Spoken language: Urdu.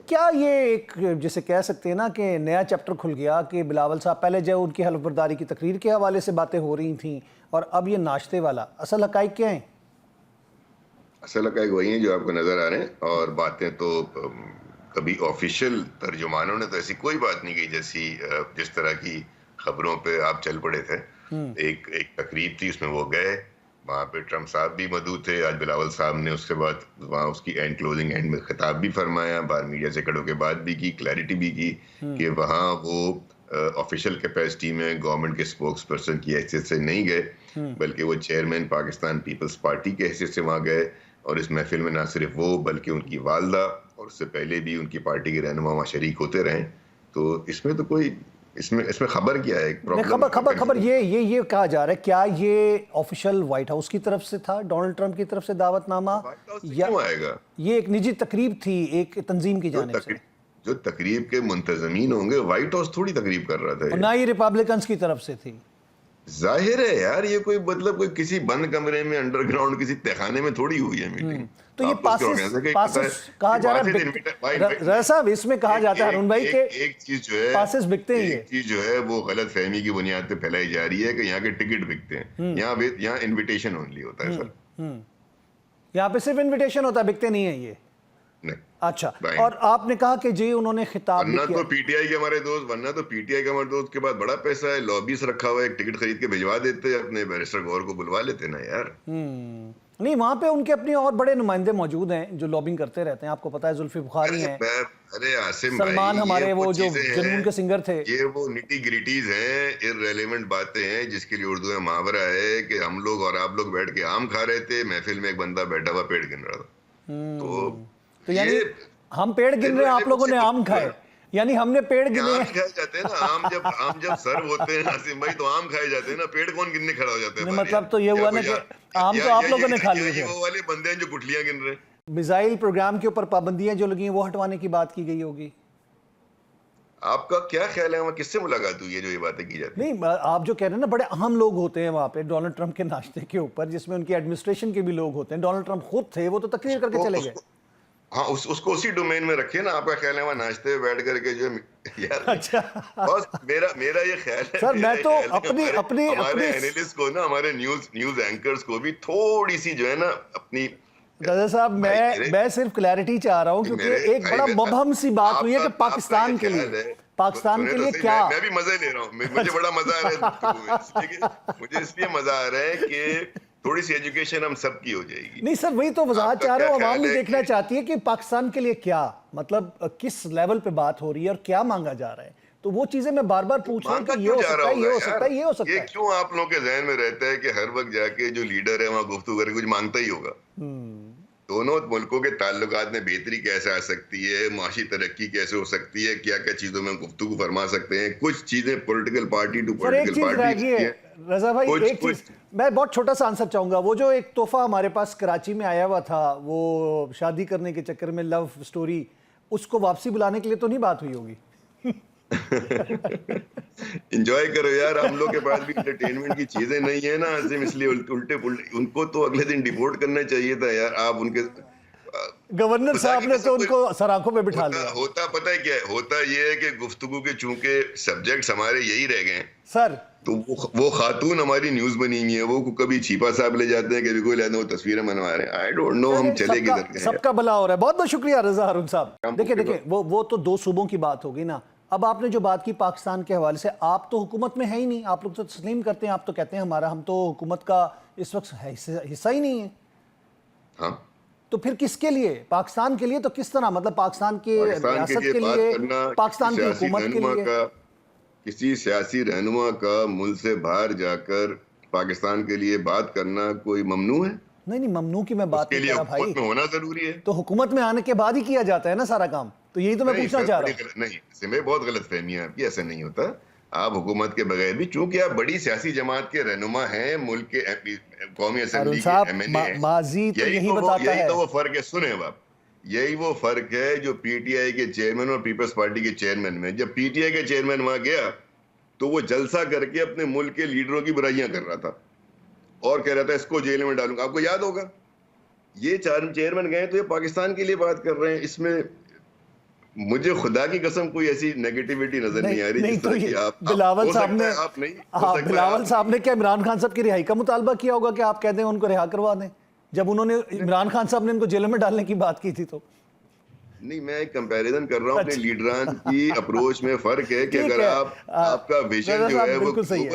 کیا یہ ایک جسے کہہ سکتے ہیں نا کہ نیا چیپٹر کھل گیا کہ بلاول صاحب پہلے جو ان کی حلف برداری کی تقریر کے حوالے سے باتیں ہو رہی تھیں اور اب یہ ناشتے والا، اصل حقائق کیا ہیں؟ اصل حقائق وہی ہیں جو آپ کو نظر آ رہے ہیں، اور باتیں تو کبھی آفیشیل ترجمانوں نے تو ایسی کوئی بات نہیں کی جس طرح کی خبروں پہ آپ چل پڑے تھے۔ ایک تقریب تھی، اس میں وہ گئے، وہاں پہ ٹرمپ صاحب بھی موجود تھے، آج بلاول صاحب نے اس کے بعد وہاں اس کی کلوزنگ اینڈ میں خطاب بھی فرمایا، باہر میڈیا سے کڑوں کے بعد بھی کی، کلیئرٹی بھی کی کہ وہاں وہ آفیشیل کیپیسٹی میں گورنمنٹ کے اسپوکس پرسن کی حیثیت سے نہیں گئے، بلکہ وہ چیئرمین پاکستان پیپلز پارٹی کے حیثیت سے وہاں گئے، اور اس محفل میں نہ صرف وہ بلکہ ان کی والدہ اور اس سے پہلے بھی ان کی پارٹی کے رہنما وہاں شریک ہوتے رہے۔ تو اس میں تو کوئی اس میں خبر کیا ہے؟ خبر یہ کہا جا رہا ہے، کیا یہ آفیشل وائٹ ہاؤس کی طرف سے تھا، ڈونلڈ ٹرمپ کی طرف سے دعوت نامہ، یا یہ ایک نجی تقریب تھی ایک تنظیم کی جانب سے؟ جو تقریب کے منتظمین ہوں گے، وائٹ ہاؤس تھوڑی تقریب کر رہا تھا، اور نہ ہی ریپبلکنز کی طرف سے تھی۔ ظاہر ہے یار، یہ کوئی مطلب کوئی کسی بند کمرے میں انڈر گراؤنڈ کسی تہخانے میں تھوڑی ہوئی ہے میٹنگ۔ تو یہ پاسز کہا جا رہا ہے، رضا صاحب اس میں کہا جاتا ہے ہارون بھائی کہ ایک چیز جو ہے وہ غلط فہمی کی بنیاد پہ پھیلائی جا رہی ہے کہ یہاں کے ٹکٹ بکتے ہیں، یہاں انویٹیشن اونلی ہوتا ہے سر، یہاں پہ صرف انویٹیشن ہوتا ہے، بکتے نہیں ہیں یہ۔ اچھا، اور آپ نے کہا کہ جی انہوں نے خطاب بھی کیا، ورنہ تو پی ٹی آئی کے ہمارے دوست کے بعد بڑا پیسہ ہے، لابیز رکھا ہوا ہے، ایک ٹکٹ خرید کے بھجوا دیتے، اپنے بیرسٹر گور کو بلوا لیتے نا یار۔ نہیں، وہاں پہ ان کے اپنے اور بڑے نمائندے موجود ہیں جو لابنگ کرتے رہتے ہیں، آپ کو پتا ہے زلفی بخاری ہیں، ارے عاصم سلمان ہمارے وہ جو جنون کے سنگر تھے، یہ وہ نیٹی گریٹیز ہیں، ارریلیونٹ باتیں ہیں، جس کے لیے اردو میں محاورہ ہے کہ ہم لوگ اور آپ لوگ بیٹھ کے آم کھا رہے تھے، محفل میں ایک بندہ بیٹھا ہوا پیڑ گن رہا تھا۔ تو یعنی ہم پیڑ گن رہے ہیں، آپ لوگوں نے آم کھائے، یعنی ہم نے پیڑ گنے آم کھائے جاتے ہیں نا، آم جب سرو ہوتے ہیں عاصم بھائی تو آم کھائے جاتے ہیں نا، پیڑ کون گننے کھڑا ہو جاتا ہے؟ مطلب تو یہ ہوا نا کہ آم تو آپ لوگوں نے کھا لیے تھے۔ وہ والے بندے ہیں جو گٹھلیاں گن رہے ہیں۔ میزائل پروگرام کے اوپر پابندیاں جو لگی ہیں وہ ہٹوانے کی بات کی گئی ہوگی، آپ کا کیا خیال ہے؟ وہاں کس سے ملاقات ہوئی ہے جو یہ باتیں کی جاتی ہیں؟ نہیں، آپ جو کہہ رہے ہیں نا بڑے اہم لوگ ہوتے ہیں وہاں پہ ڈونلڈ ٹرمپ کے ناشتے کے اوپر، جس میں ان کی ایڈمنسٹریشن کے بھی لوگ ہوتے ہیں، ڈونلڈ ٹرمپ خود تھے، وہ تو تقریر کر کے چلے گئے۔ ہاں، اس کو اسی ڈومین میں رکھے نا، آپ کا خیال ہے وہاں ناشتے ہوئے بیٹھ کر کے جو یار، اچھا بس میرا یہ خیال ہے سر، میں تو اپنی ہمارے اینالسٹ کو نا، ہمارے نیوز اینکرز کو بھی تھوڑی سی جو ہے نا اپنی، رضا صاحب میں صرف کلیئرٹی چاہ رہا ہوں کیونکہ ایک بڑا مبہم سی بات ہوئی ہے کہ پاکستان کے لیے کیا، میں بھی مزہ لے رہا ہوں، مجھے بڑا مزہ آ رہا ہے، مجھے اس لیے مزہ آ رہا ہے کہ تھوڑی سی ایجوکیشن ہم سب کی ہو جائے گی۔ نہیں سر، وہی تو وضاحت چاہ رہا ہوں، عوام بھی دیکھنا چاہتی ہے کہ پاکستان کے لیے کیا، مطلب کس لیول پہ بات ہو رہی ہے اور کیا مانگا جا رہا ہے، تو وہ چیزیں میں بار بار پوچھ رہا ہوں کہ یہ ہو سکتا ہے، یہ ہو سکتا ہے، یہ ہو سکتا ہے۔ یہ کیوں آپ لوگوں کے ذہن میں رہتا ہے کہ ہر وقت جا کے جو لیڈر ہے وہاں گفتگو کر کے کچھ مانگتا ہی ہوگا؟ دونوں ملکوں کے تعلقات میں بہتری کیسے آ سکتی ہے، معاشی ترقی کیسے ہو سکتی ہے، کیا کیا چیزوں میں گفتگو فرما سکتے ہیں، کچھ چیزیں political party to political party ہیں۔ رضا بھائی ایک چیز میں بہت چھوٹا سا آنسر چاہوں گا، وہ جو ایک تحفہ ہمارے پاس کراچی میں آیا ہوا تھا، وہ شادی کرنے کے چکر میں لو سٹوری، اس کو واپسی بلانے کے لیے تو نہیں بات ہوئی ہوگی؟ انجوائے کرو یار، ہم لوگ کے پاس بھی انٹرٹینمنٹ کی چیزیں نہیں ہیں نا عظیم، اس لیے الٹے پلٹے ان کو تو اگلے دن ڈیپورٹ کرنا چاہیے تھا یار۔ آپ ان کے گورنر صاحب نے تو ان کو سر آنکھوں پہ بٹھا لیا۔ ہوتا پتہ ہے کیا ہے؟ ہوتا یہ ہے کہ گفتگو کے چونکہ سبجیکٹس ہمارے یہی رہ گئے ہیں سر، تو وہ خاتون ہماری نیوز بنی ہوئی ہیں، وہ کبھی چھیپا صاحب لے جاتے ہیں، کبھی کوئی لیتے ہیں، وہ تصویریں بنوا رہے ہیں، آئی ڈونٹ نو ہم چلے کدھر گئے۔ سب کا بھلا ہو رہا ہے، بہت بہت شکریہ رضا ہارون صاحب۔ دیکھیں وہ تو دو صوبوں کی بات ہوگی نا، اب آپ نے جو بات کی پاکستان کے حوالے سے، آپ تو حکومت میں ہے ہی نہیں، آپ لوگ تو تسلیم کرتے ہیں، آپ تو کہتے ہیں ہم تو حکومت کا اس وقت حصہ ہی نہیں ہے، ہاں تو پھر کس کے لیے؟ پاکستان کے لیے تو کس طرح، مطلب پاکستان کی ریاست کے لیے، پاکستان کی حکومت کے لیے؟ کسی سیاسی رہنما کا ملک سے باہر جا کر پاکستان کے لیے بات کرنا کوئی ممنوع ہے؟ نہیں، ممنوع کی میں بات نہیں کر رہا بھائی، حکومت میں ہونا ضروری ہے، تو حکومت میں آنے کے بعد ہی کیا جاتا ہے نا سارا کام، تو یہی تو میں پوچھنا چاہ رہا ہوں۔ نہیں، اس میں بہت غلط فہمی ہے آپ کی، ایسا نہیں ہوتا۔ آپ حکومت کے بغیر بھی، چونکہ آپ بڑی سیاسی جماعت کے رہنما ہیں، ملک کے قومی اسمبلی کے ایم این اے ہیں، ماضی تو یہی بتاتا ہے۔ یہی تو وہ فرق ہے، سنیں باپ، یہی وہ فرق ہے جو پی ٹی آئی کے چیئرمین اور پیپلز پارٹی کے چیئرمین میں۔ جب پی ٹی آئی کے چیئرمین وہاں گیا تو وہ جلسہ کر کے اپنے ملک کے لیڈروں کی برائیاں کر رہا تھا اور کہہ رہا تھا اس کو جیل میں ڈالوں گا، آپ کو یاد ہوگا۔ یہ چیئرمین گئے تو یہ پاکستان کے لیے بات کر رہے ہیں، اس میں مجھے خدا کی قسم کوئی ایسی نیگیٹیوٹی نظر نہیں آ رہی نہیں جس تو طرح کی یہ آپ بلاول ہو صاحب سکتا نے ہے آپ نہیں ہو سکتا ہے بلاول صاحب نے کیا عمران خان صاحب کی رہائی کا مطالبہ کیا ہوگا کہ آپ کہتے ہیں ان کو رہا کروا دیں جب انہوں نے عمران خان صاحب نے ان کو جیل میں ڈالنے کی بات کی تھی تو نہیں میں ایک کمپیریزن کر رہا ہوں اپنے اچھا لیڈران کی اپروچ میں فرق ہے کہ ٹھیک اگر ہے آپ کا ویژن رضا جو صاحب ہے وہ بالکل صحیح ہے